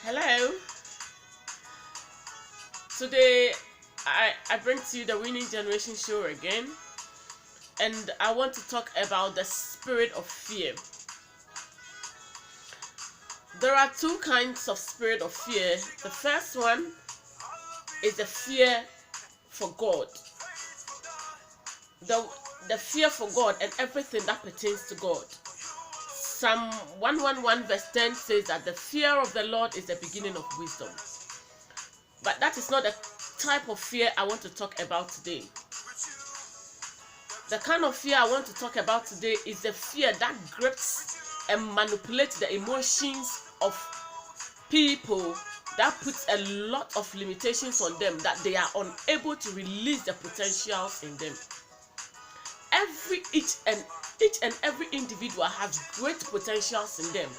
Hello. Today I bring to you the Winning Generation show again, and I want to talk about the spirit of fear. There are two kinds of spirit of fear. The first one is the fear for God. The fear for God and everything that pertains to God. Psalm 111 verse 10 says that the fear of the Lord is the beginning of wisdom. But that is not the type of fear I want to talk about today. The kind of fear I want to talk about today is the fear that grips and manipulates the emotions of people, that puts a lot of limitations on them, that they are unable to release the potentials in them. Each and every individual has great potentials in them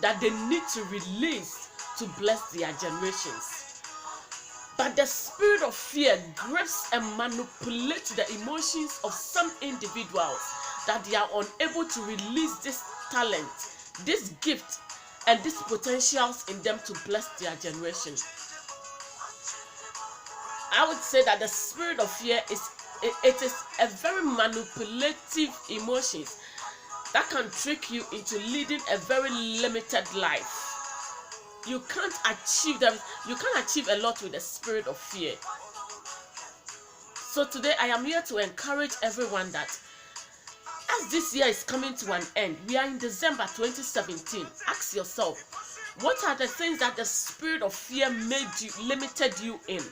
that they need to release to bless their generations. But the spirit of fear grips and manipulates the emotions of some individuals that they are unable to release this talent, this gift, and these potentials in them to bless their generation. I would say that the spirit of fear is a very manipulative emotion that can trick you into leading a very limited life. You can't achieve a lot with the spirit of fear. So today I am here to encourage everyone that as this year is coming to an end, we are in December 2017. Ask yourself, what are the things that the spirit of fear limited you in?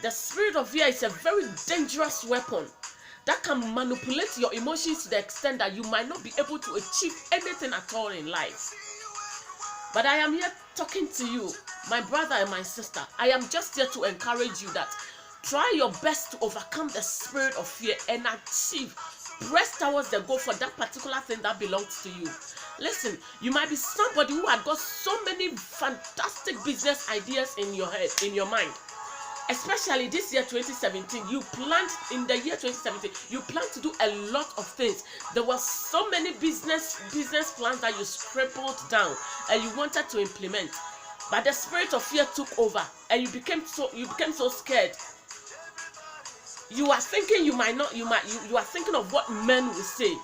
The spirit of fear is a very dangerous weapon that can manipulate your emotions to the extent that you might not be able to achieve anything at all in life. But I am here talking to you, my brother and my sister. I am just here to encourage you that try your best to overcome the spirit of fear and achieve, press towards the goal for that particular thing that belongs to you. Listen, you might be somebody who had got so many fantastic business ideas in your head, in your mind. Especially this year 2017, you planned to do a lot of things. There were so many business plans that you scribbled down and you wanted to implement, but the spirit of fear took over and you became so scared. You are thinking you are thinking of what men will say.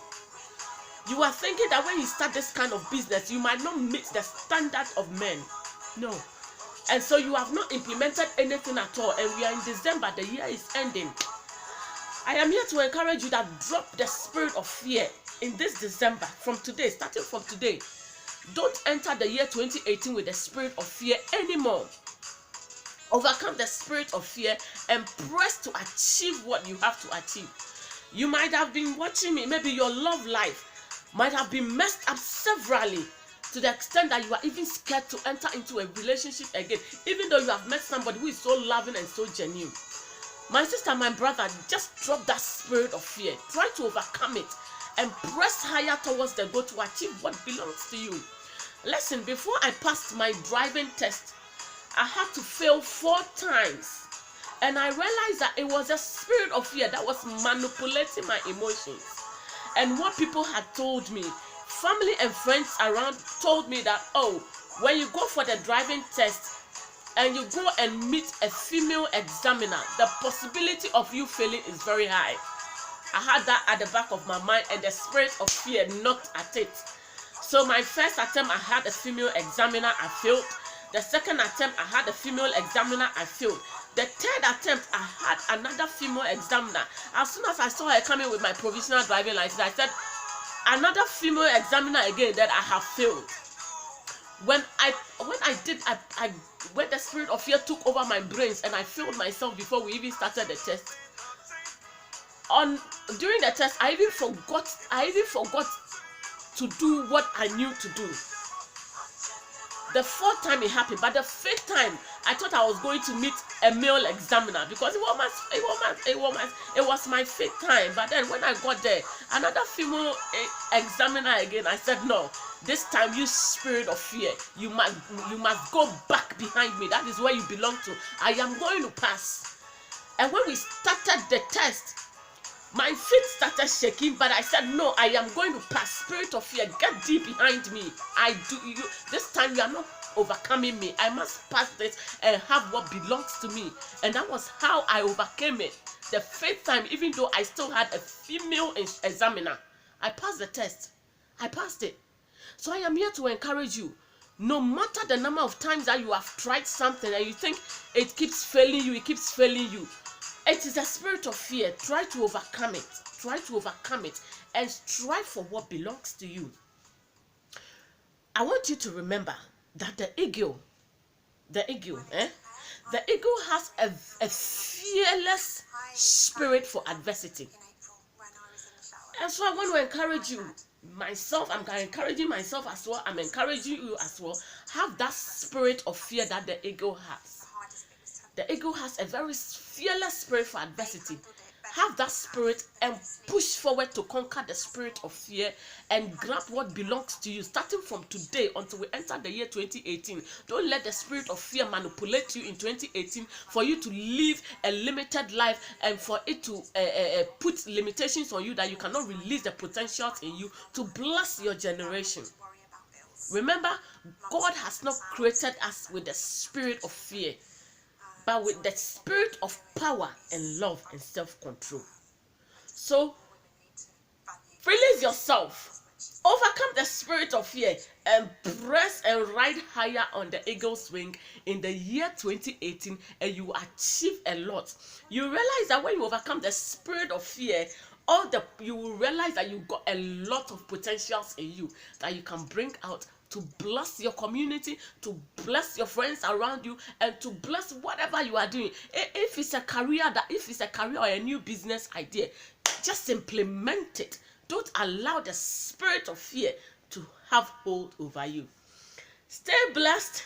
You are thinking that when you start this kind of business, you might not meet the standard of men. No. And so you have not implemented anything at all, and we are in December, the year is ending. I am here to encourage you that drop the spirit of fear in this December, starting from today. Don't enter the year 2018 with the spirit of fear anymore. Overcome the spirit of fear and press to achieve what you have to achieve. You might have been watching me, maybe your love life might have been messed up severally, to the extent that you are even scared to enter into a relationship again, even though you have met somebody who is so loving and so genuine. My sister, my brother, just drop that spirit of fear. Try to overcome it and press higher towards the goal to achieve what belongs to you. Listen, before I passed my driving test, I had to fail 4 times. And I realized that it was a spirit of fear that was manipulating my emotions. And what people had told me, family and friends around told me that, oh, when you go for the driving test and you go and meet a female examiner, the possibility of you failing is very high. I had that at the back of my mind, and the spirit of fear knocked at it. So my first attempt, I had a female examiner, I failed. The second attempt, I had a female examiner, I failed. The third attempt, I had another female examiner. As soon as I saw her coming with my provisional driving license, I said, another female examiner again, that I have failed. When the spirit of fear took over my brains and I failed myself before we even started the test. During the test, I even forgot to do what I knew to do. The 4th time it happened, but the 5th time I thought I was going to meet a male examiner because it was my 5th time. But then when I got there, another female examiner again, I said, no, this time you spirit of fear, you must go back behind me. That is where you belong to. I am going to pass. And when we started the test, My feet started shaking, but I said, no, I am going to pass. Spirit of fear, get deep behind me. This time you are not overcoming me. I must pass this and have what belongs to me. And that was how I overcame it. The fifth time, even though I still had a female examiner, I passed the test. I passed it. So I am here to encourage you. No matter the number of times that you have tried something and you think it keeps failing you, it is a spirit of fear. Try to overcome it. Try to overcome it and strive for what belongs to you. I want you to remember that the eagle has a fearless spirit for adversity. And so I want to encourage you. I'm encouraging myself as well. I'm encouraging you as well. Have that spirit of fear that the eagle has. The eagle has a very fearless spirit for adversity. Have that spirit and push forward to conquer the spirit of fear and grab what belongs to you, starting from today until we enter the year 2018. Don't let the spirit of fear manipulate you in 2018 for you to live a limited life and for it to put limitations on you that you cannot release the potentials in you to bless your generation. Remember, God has not created us with the spirit of fear, but with the spirit of power and love and self-control. So, release yourself, overcome the spirit of fear, and press and ride higher on the eagle's wing in the year 2018, and you achieve a lot. You realize that when you overcome the spirit of fear, you will realize that you got a lot of potentials in you that you can bring out to bless your community, to bless your friends around you, and to bless whatever you are doing. If it's a career or a new business idea, just implement it. Don't allow the spirit of fear to have hold over you. Stay blessed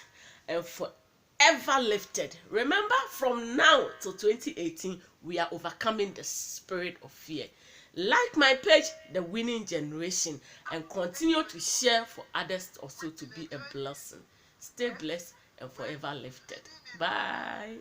and forever lifted. Remember, from now to 2018, we are overcoming the spirit of fear. Like my page, The Winning Generation, and continue to share for others also to be a blessing. Stay blessed and forever lifted. Bye.